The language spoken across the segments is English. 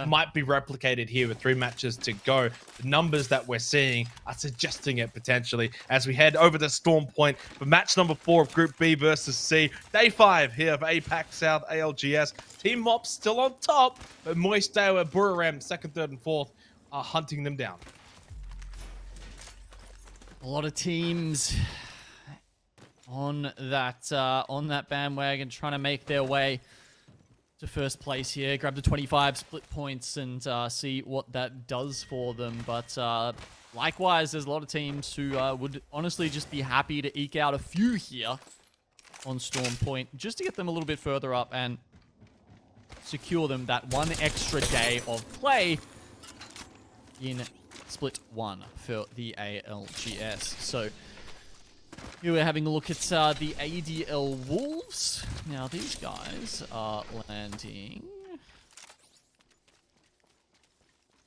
might be replicated here with 3 matches to go. The numbers that we're seeing are suggesting it potentially as we head over to Storm Point for match number 4 of Group B versus C. Day 5 here of Apac South ALGS. Team Mops still on top, but Moist Dawa, Buriram, 2nd, 3rd, and 4th are hunting them down. A lot of teams on that bandwagon trying to make their way to first place here. Grab the 25 split points and see what that does for them. But likewise, there's a lot of teams who would honestly just be happy to eke out a few here on Storm Point just to get them a little bit further up and secure them that one extra day of play in Split 1 for the ALGS. So here we're having a look at the ADL Wolves. Now these guys are landing.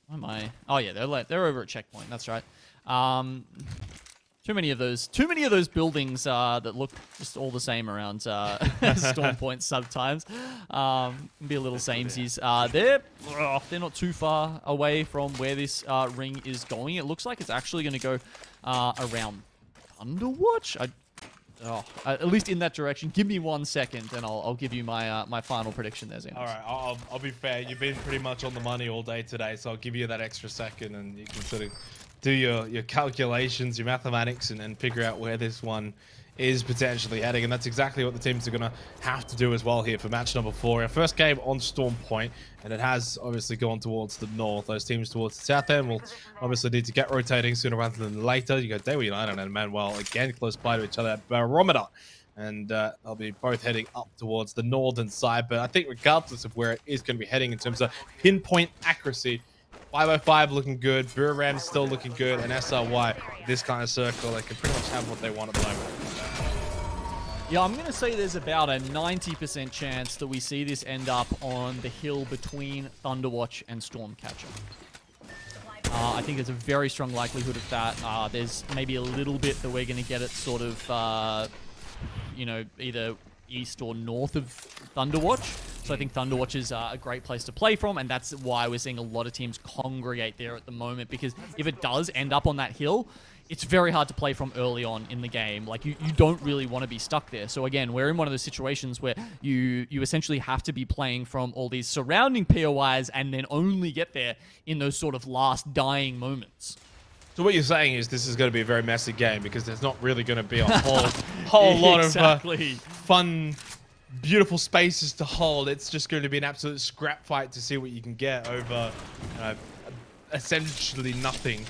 Where am I? Oh yeah, they're over at checkpoint. That's right. Too many of those buildings that look just all the same around Storm Point sometimes. Be a little samesies. They're not too far away from where this ring is going. It looks like it's actually going to go around Underwatch. At least in that direction. Give me 1 second, and I'll give you my final prediction there, Xenos. All right, I'll be fair. You've been pretty much on the money all day today, so I'll give you that extra second, and you can sort of do your calculations, your mathematics, and figure out where this one is potentially heading. And that's exactly what the teams are going to have to do as well here for match number 4. Our first game on Storm Point, and it has obviously gone towards the north. Those teams towards the south end will obviously need to get rotating sooner rather than later. You got Daewoo United and Manuel again close by to each other at Barometer. And they'll be both heading up towards the northern side. But I think regardless of where it is going to be heading in terms of pinpoint accuracy, 505 looking good, Buriram still looking good, and SRY, this kind of circle, they can pretty much have what they want at the moment. Yeah, I'm going to say there's about a 90% chance that we see this end up on the hill between Thunderwatch and Stormcatcher. I think there's a very strong likelihood of that. There's maybe a little bit that we're going to get it sort of, you know, either east or north of Thunderwatch. So I think Thunderwatch is a great place to play from, and that's why we're seeing a lot of teams congregate there at the moment, because if it does end up on that hill, it's very hard to play from early on in the game. Like, you don't really want to be stuck there. So again, we're in one of those situations where you essentially have to be playing from all these surrounding POIs and then only get there in those sort of last dying moments. So what you're saying is this is going to be a very messy game because there's not really going to be a whole lot of fun, beautiful spaces to hold. It's just going to be an absolute scrap fight to see what you can get over essentially nothing.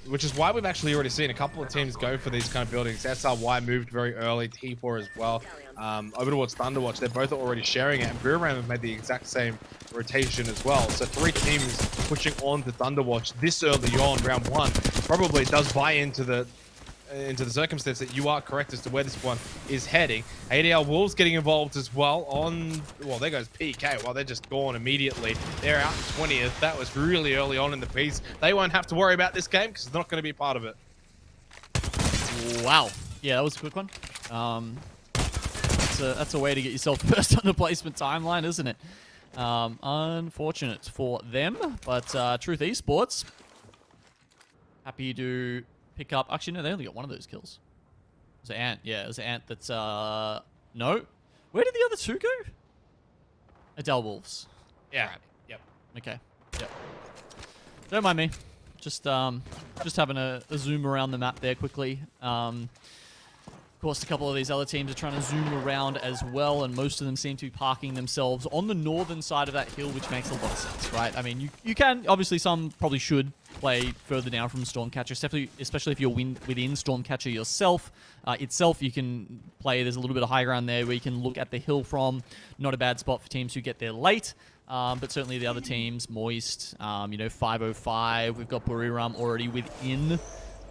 Which is why we've actually already seen a couple of teams go for these kind of buildings. SRY moved very early, T4 as well. Over towards Thunderwatch, they're both already sharing it, and Buriram have made the exact same rotation as well. So 3 teams pushing on to Thunderwatch this early on, round 1, probably does buy into the circumstance that you are correct as to where this one is heading. ADL Wolves getting involved as well on, well, there goes PK. Well, they're just gone immediately. They're out 20th. That was really early on in the piece. They won't have to worry about this game because they're not going to be part of it. Wow. Yeah, that was a quick one. That's a way to get yourself first on the placement timeline, isn't it? Unfortunate for them, but Truth Esports, happy to pick up. Actually, no, they only got one of those kills. It was an Ant. Yeah, it was an Ant that's, no. Where did the other 2 go? Adele Wolves. Yeah. Yep. Okay. Yep. Don't mind me. Just having a zoom around the map there quickly. Of course, a couple of these other teams are trying to zoom around as well, and most of them seem to be parking themselves on the northern side of that hill, which makes a lot of sense, right? I mean, you can, obviously some probably should play further down from Stormcatcher, especially if you're within Stormcatcher yourself. You can play, there's a little bit of high ground there where you can look at the hill from. Not a bad spot for teams who get there late. But certainly the other teams, Moist, 505, we've got Buriram already within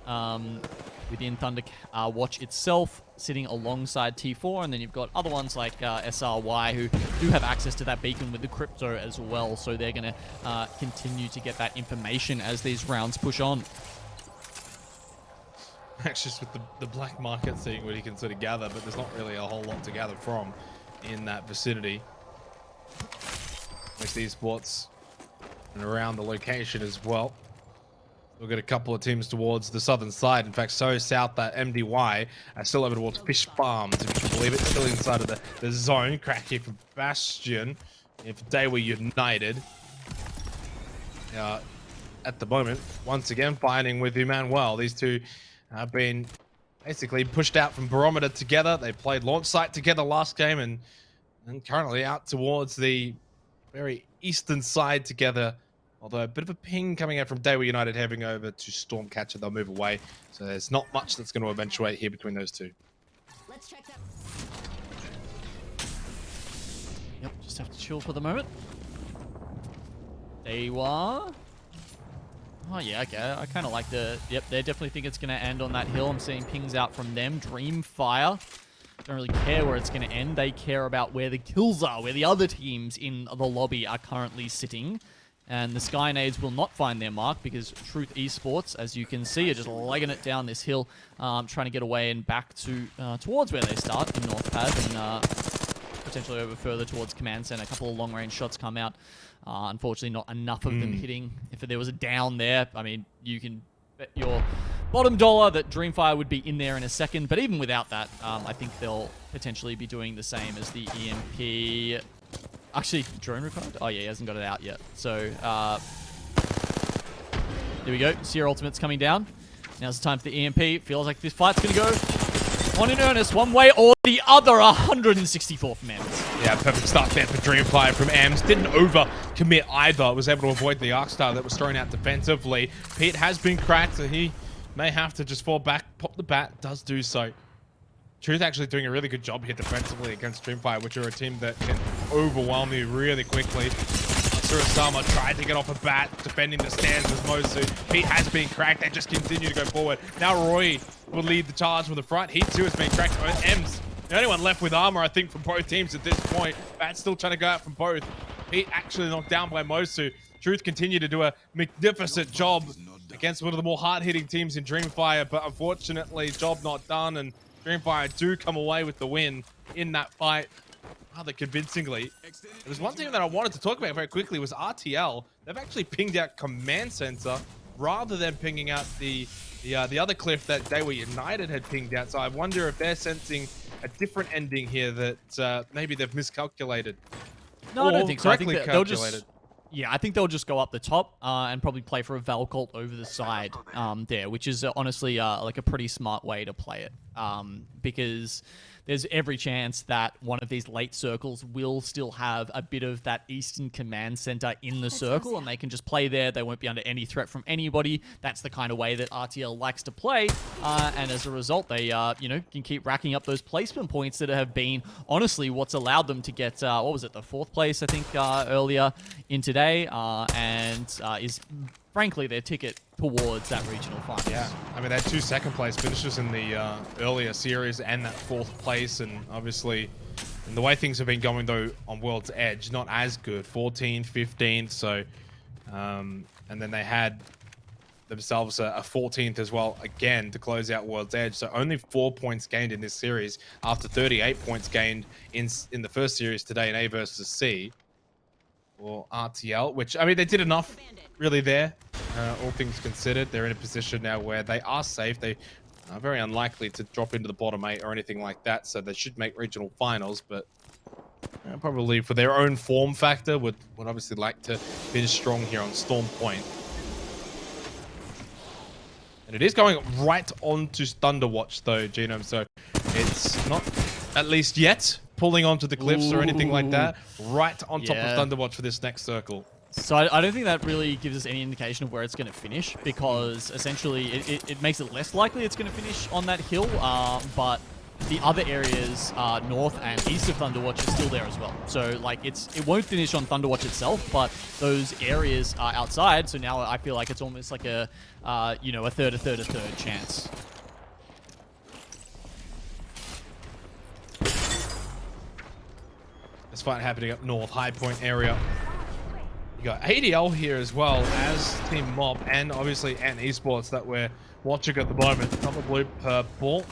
Thunderwatch itself, sitting alongside T4, and then you've got other ones like SRY who do have access to that beacon with the crypto as well, so they're going to continue to get that information as these rounds push on. Actually, just with the black market, seeing what he can sort of gather, but there's not really a whole lot to gather from in that vicinity. Next Esports and around the location as well. We'll get a couple of teams towards the southern side. In fact, so south that MDY are still over towards Fish Farms, if you can believe it, still inside of the zone. Crack here from Bastion. If they were united. At the moment, once again, fighting with Emmanuel. These two have been basically pushed out from Barometer together. They played launch site together last game and currently out towards the very eastern side together. Although a bit of a ping coming out from Daewoo United heading over to Stormcatcher. They'll move away. So there's not much that's going to eventuate here between those two. Let's check that. Yep, just have to chill for the moment. Daewoo. Oh yeah, okay. I kind of like the... Yep, they definitely think it's going to end on that hill. I'm seeing pings out from them. Dreamfire don't really care where it's going to end. They care about where the kills are, where the other teams in the lobby are currently sitting. And the Skynades will not find their mark because Truth Esports, as you can see, are just legging it down this hill, trying to get away and back to towards where they start in North Pad and potentially over further towards Command Center. A couple of long-range shots come out. Unfortunately, not enough of them hitting. If there was a down there, I mean, you can bet your bottom dollar that Dreamfire would be in there in a second. But even without that, I think they'll potentially be doing the same as the EMP. Actually, drone required? Oh yeah, he hasn't got it out yet. So, there we go. Seer Ultimate's coming down. Now's the time for the EMP. Feels like this fight's going to go on in earnest, one way or the other. 164th minutes. Yeah, perfect start there for Dreamfire from Ams. Didn't over-commit either. Was able to avoid the Arc Star that was thrown out defensively. Pete has been cracked, so he may have to just fall back. Pop the bat. Does do so. Truth actually doing a really good job here defensively against Dreamfire, which are a team that can overwhelm you really quickly. Surasama tried to get off a bat, defending the stands with Mosu. Pete has been cracked. They just continue to go forward. Now Roy will lead the charge from the front. He too has been cracked. Ems, the only one left with armor, I think, from both teams at this point. Bat's still trying to go out from both. Pete actually knocked down by Mosu. Truth continue to do a magnificent job against one of the more hard-hitting teams in Dreamfire, but unfortunately, job not done, and Dreamfire do come away with the win in that fight rather convincingly. There's one thing that I wanted to talk about very quickly was RTL. They've actually pinged out Command Center rather than pinging out the other cliff that Daewoo United had pinged out. So I wonder if they're sensing a different ending here that maybe they've miscalculated. No, I don't think so. I think they'll just... calculated. Yeah, I think they'll just go up the top and probably play for a Valcult over the side there, which is honestly like a pretty smart way to play it because there's every chance that one of these late circles will still have a bit of that Eastern Command Center in the circle, and they can just play there. They won't be under any threat from anybody. That's the kind of way that RTL likes to play, and as a result, they can keep racking up those placement points that have been honestly what's allowed them to get what was it, the 4th place I think earlier in today, and is frankly their ticket towards that regional final. Yeah, I mean, they had 2 second place finishes in the earlier series and that 4th place, and obviously in the way things have been going though on World's Edge, not as good. 14th, 15th, so and then they had themselves a 14th as well again to close out World's Edge, so only 4 points gained in this series after 38 points gained in the first series today in A versus C. Or RTL, which, I mean, they did enough really there, all things considered. They're in a position now where they are safe. They are very unlikely to drop into the bottom 8 or anything like that, so they should make regional finals, but probably for their own form factor would obviously like to finish strong here on Storm Point. And it is going right onto Thunderwatch though, Genome, so it's not, at least yet, pulling onto the cliffs or anything like that. Right on top of Thunderwatch for this next circle. So I don't think that really gives us any indication of where it's going to finish, because essentially it makes it less likely it's going to finish on that hill, but the other areas north and east of Thunderwatch are still there as well. So like it won't finish on Thunderwatch itself, but those areas are outside. So now I feel like it's almost like a a third chance. This fight happening up north, High Point area. You got ADL here as well as Team Mob, and obviously Ant Esports that we're watching at the moment. Double blue, purple.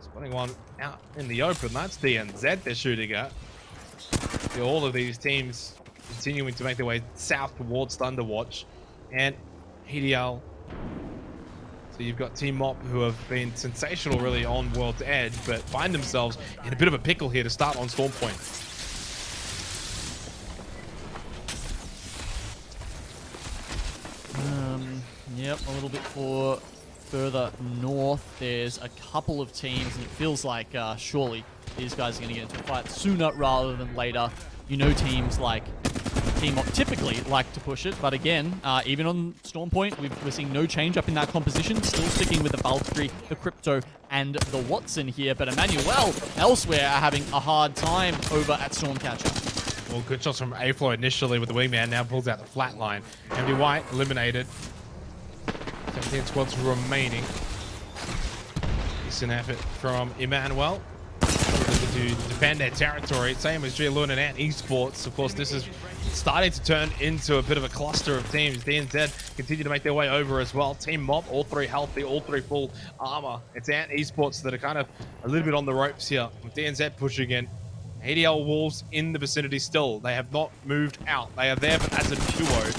Spotting one out in the open. That's DNZ they're shooting at. See all of these teams continuing to make their way south towards Thunderwatch and EDL. So you've got Team Mop, who have been sensational really on World's Edge, but find themselves in a bit of a pickle here to start on Storm Point. Yep, a little bit further north. There's a couple of teams, and it feels like surely these guys are going to get into a fight sooner rather than later. You know, teams like Team Mop typically like to push it, but again, even on Storm Point, we're seeing no change up in that composition. Still sticking with the Valkyrie, the Crypto, and the Watson here, but Emmanuel elsewhere are having a hard time over at Stormcatcher. Well, good shots from A-Flow initially with the wingman, now pulls out the flat line. MD White eliminated. 17 squads remaining. Decent effort from Emmanuel to defend their territory. Same as G-Luna and Ant Esports. Of course, this is starting to turn into a bit of a cluster of teams. DNZ continue to make their way over as well. Team Mop, all three healthy, all three full armor. It's Ant Esports that are kind of a little bit on the ropes here. With DNZ pushing in. ADL Wolves in the vicinity still. They have not moved out. They are there but as a duo.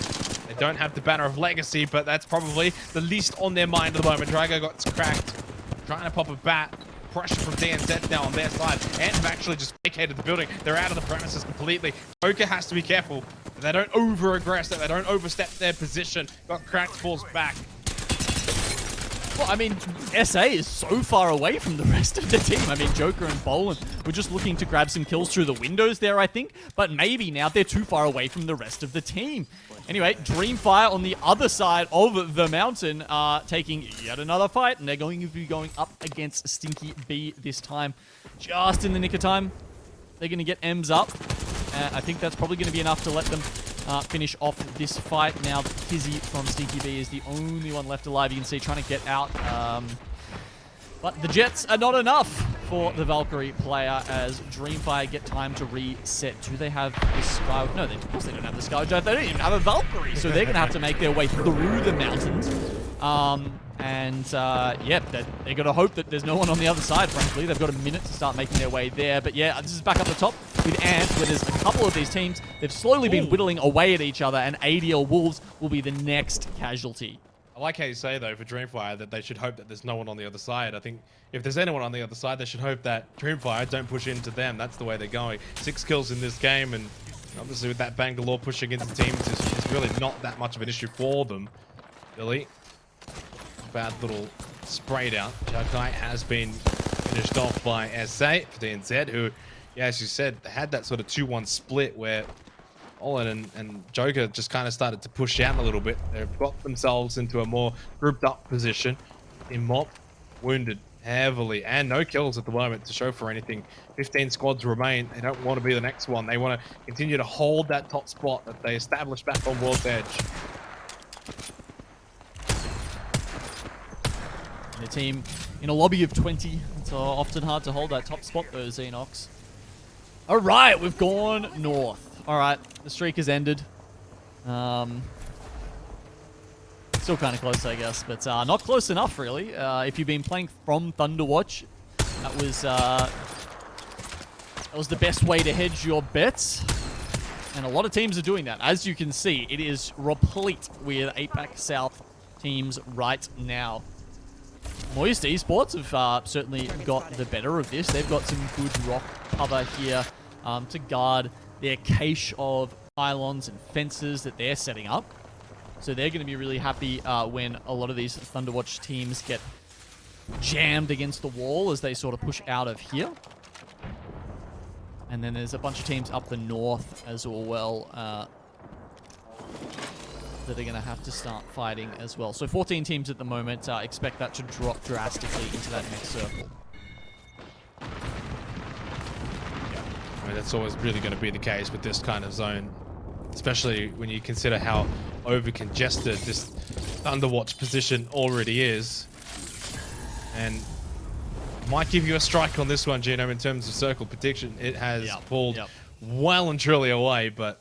They don't have the banner of legacy, but that's probably the least on their mind at the moment. Drago got cracked. Trying to pop a bat. Pressure from DNZ now on their side. Ant have actually just vacated the building. They're out of the premises completely. Joker has to be careful that they don't over-aggress, that they don't overstep their position. Got cracked, falls back. Well, I mean, SA is so far away from the rest of the team. I mean, Joker and Bolan were just looking to grab some kills through the windows there, I think. But maybe now they're too far away from the rest of the team. Anyway, Dreamfire on the other side of the mountain are taking yet another fight. And they're going to be going up against Stinky B this time. Just in the nick of time. They're going to get M's up. I think that's probably going to be enough to let them finish off this fight. Now, Kizzy from Stinky B is the only one left alive. You can see trying to get out. But the Jets are not enough for the Valkyrie player as Dreamfire get time to reset. Do they have the Sky? No, of course they don't have the Sky. They don't even have a Valkyrie. So they're going to have to make their way through the mountains. Yeah, they're going to hope that there's no one on the other side, frankly. They've got a minute to start making their way there. But yeah, this is back up the top with Ant, where there's a couple of these teams. They've slowly been whittling away at each other, and ADL Wolves will be the next casualty. I like how you say, though, for Dreamfire, that they should hope that there's no one on the other side. I think if there's anyone on the other side, they should hope that Dreamfire don't push into them. That's the way they're going. 6 kills in this game, and obviously with that Bangalore pushing into teams, it's really not that much of an issue for them. Billy, bad little spray down. Jagai has been finished off by SA for DNZ, who, yeah, as you said, had that sort of 2-1 split where Olin and Joker just kind of started to push out a little bit. They've got themselves into a more grouped up position. In Mop, wounded heavily and no kills at the moment to show for anything. 15 squads remain. They don't want to be the next one. They want to continue to hold that top spot that they established back on World's Edge. The team in a lobby of 20. It's often hard to hold that top spot though, Xenox. All right, we've gone north. All right, the streak has ended. Still kind of close, I guess, but not close enough, really. If you've been playing from Thunderwatch, that was the best way to hedge your bets. And a lot of teams are doing that. As you can see, it is replete with Apac South teams right now. Moist Esports have certainly got the better of this. They've got some good rock cover here to guard their cache of pylons and fences that they're setting up. So they're going to be really happy when a lot of these Thunderwatch teams get jammed against the wall as they sort of push out of here. And then there's a bunch of teams up the north as well that are going to have to start fighting as well. So 14 teams at the moment. Expect that to drop drastically into that next circle. I mean, that's always really going to be the case with this kind of zone, especially when you consider how over-congested this Thunderwatch position already is. And might give you a strike on this one, Gino, in terms of circle prediction. It has pulled well and truly away, but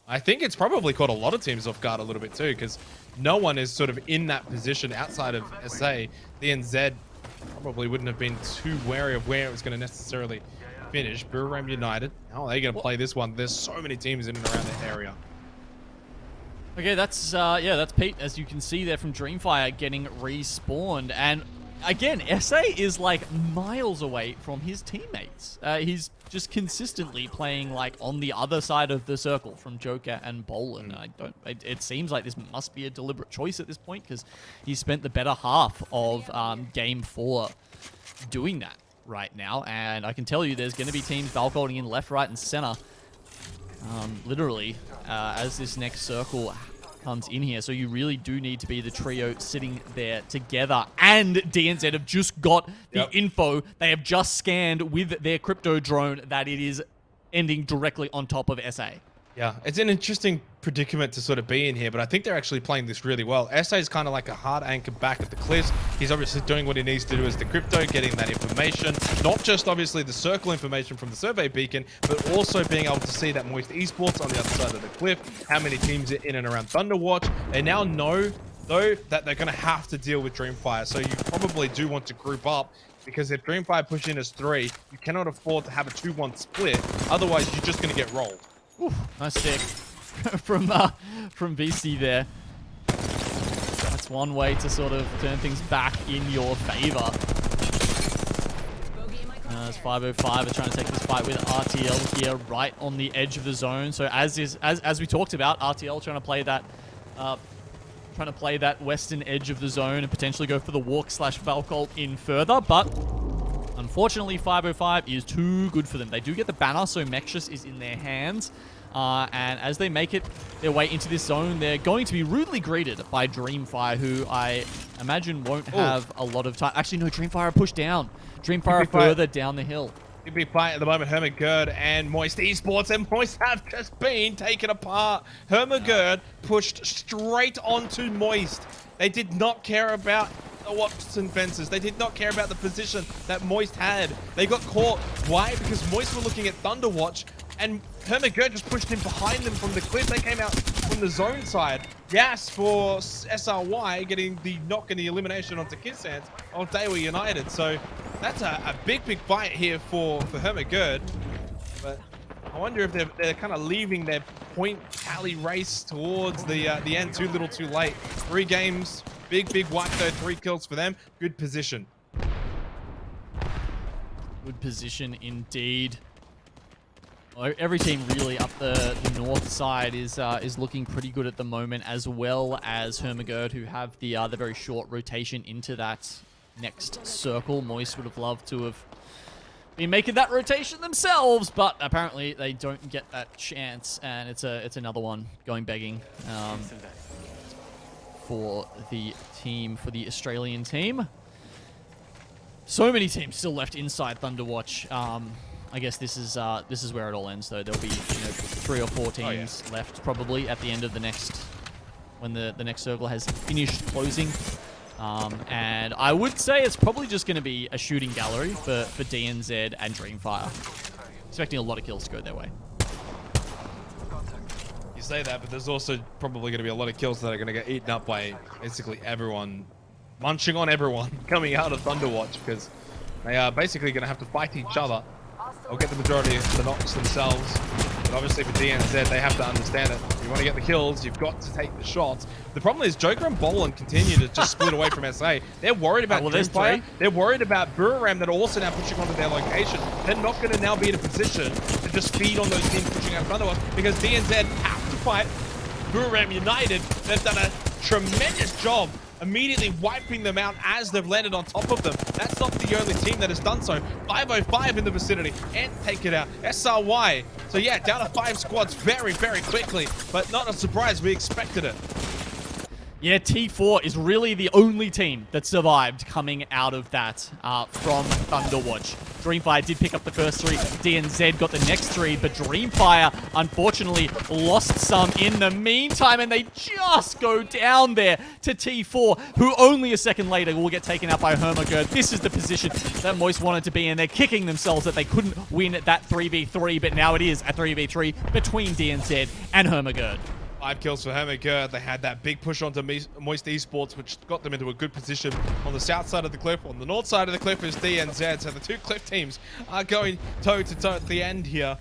I think it's probably caught a lot of teams off guard a little bit too, because no one is sort of in that position outside of SA. The NZ probably wouldn't have been too wary of where it was going to necessarily finished. Buriram United. How are they going to play this one? There's so many teams in and around that area. Okay, that's that's Pete, as you can see there from Dreamfire getting respawned. And again, SA is like miles away from his teammates. He's just consistently playing like on the other side of the circle from Joker and Bolin. It seems like this must be a deliberate choice at this point, because he spent the better half of game 4 doing that right now. And I can tell you there's going to be teams Valkolding in left, right, and center. Literally, as this next circle comes in here. So you really do need to be the trio sitting there together. And DNZ have just got the info. They have just scanned with their crypto drone that it is ending directly on top of SA. Yeah, it's an interesting predicament to sort of be in here, but I think they're actually playing this really well. SA is kind of like a hard anchor back at the cliffs. He's obviously doing what he needs to do as the crypto, getting that information. Not just obviously the circle information from the survey beacon, but also being able to see that Moist Esports on the other side of the cliff, how many teams are in and around Thunderwatch. They now know, though, that they're going to have to deal with Dreamfire, so you probably do want to group up, because if Dreamfire push in as 3, you cannot afford to have a 2-1 split, otherwise you're just going to get rolled. Ooh, nice stick from BC there. That's one way to sort of turn things back in your favor. As 505 are trying to take this fight with RTL here, right on the edge of the zone. So as we talked about, RTL trying to play that western edge of the zone and potentially go for the walk / Valkold in further, but unfortunately 505 is too good for them. They do get the banner, so Mexus is in their hands. And as they make it their way into this zone, they're going to be rudely greeted by Dreamfire, who I imagine won't have a lot of time. Actually, no, Dreamfire pushed down. Dreamfire further down the hill. Big, big fight at the moment. Hermagerd and Moist Esports, and Moist have just been taken apart. Hermagerd pushed straight onto Moist. They did not care about the Watson fences. They did not care about the position that Moist had. They got caught. Why? Because Moist were looking at Thunderwatch, and Hermagerd just pushed in behind them from the cliff. They came out from the zone side. Yes, for SRY getting the knock and the elimination onto Kissant of Daewoo United. So that's a big, big fight here for Hermagerd. But I wonder if they're kind of leaving their point tally race towards the end too little too late. 3 games, big, big wipe though, 3 kills for them. Good position. Good position indeed. Every team really up the north side is looking pretty good at the moment, as well as Hermagerd, who have the very short rotation into that next circle. Moist would have loved to have been making that rotation themselves, but apparently they don't get that chance, and it's another one going begging for the Australian team. So many teams still left inside Thunderwatch. I guess this is where it all ends, though. There'll be 3 or 4 teams left probably at the end of the next, when the next circle has finished closing. And I would say it's probably just going to be a shooting gallery for DNZ and Dreamfire. Expecting a lot of kills to go their way. You say that, but there's also probably going to be a lot of kills that are going to get eaten up by basically everyone, munching on everyone coming out of Thunderwatch, because they are basically going to have to fight each other. They'll get the majority of the knocks themselves, but obviously for DNZ, they have to understand it. If you want to get the kills, you've got to take the shots. The problem is Joker and Bolin continue to just split away from SA. They're worried about Dreamfire. They're worried about Buriram that are also now pushing onto their location. They're not going to now be in a position to just feed on those teams pushing out of front of us, because DNZ have to fight Buriram United. They've done a tremendous job immediately wiping them out as they've landed on top of them. That's not the only team that has done so. 505 in the vicinity and take it out. SRY. So yeah, down to 5 squads very, very quickly, but not a surprise. We expected it. Yeah, T4 is really the only team that survived coming out of that from Thunderwatch. Dreamfire did pick up the first 3. DNZ got the next 3, but Dreamfire unfortunately lost some in the meantime, and they just go down there to T4, who only a second later will get taken out by Hermagerd. This is the position that Moist wanted to be in. They're kicking themselves that they couldn't win that 3v3, but now it is a 3v3 between DNZ and Hermagerd. 5 kills for Hermigerd. They had that big push onto Moist Esports, which got them into a good position on the south side of the cliff. On the north side of the cliff is DNZ. So the two cliff teams are going toe-to-toe at the end here.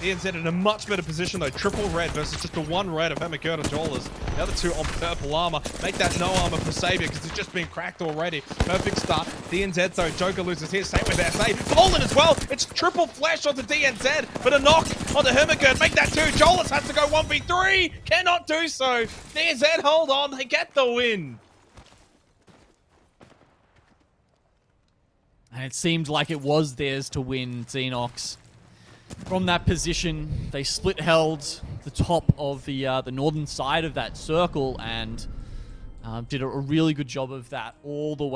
DNZ in a much better position though. Triple red versus just the one red of Hermigerd and Jolas. The other two on purple armor. Make that no armor for Savior because it's just been cracked already. Perfect start. DNZ though. Joker loses here. Same with SA. Fallen as well. It's triple flash onto DNZ, but a knock onto Hermigerd. Make that 2. Jolas has to go 1v3. Cannot do so. DNZ hold on. They get the win. And it seemed like it was theirs to win, Xenox. From that position, they split held the top of the northern side of that circle and did a really good job of that all the way.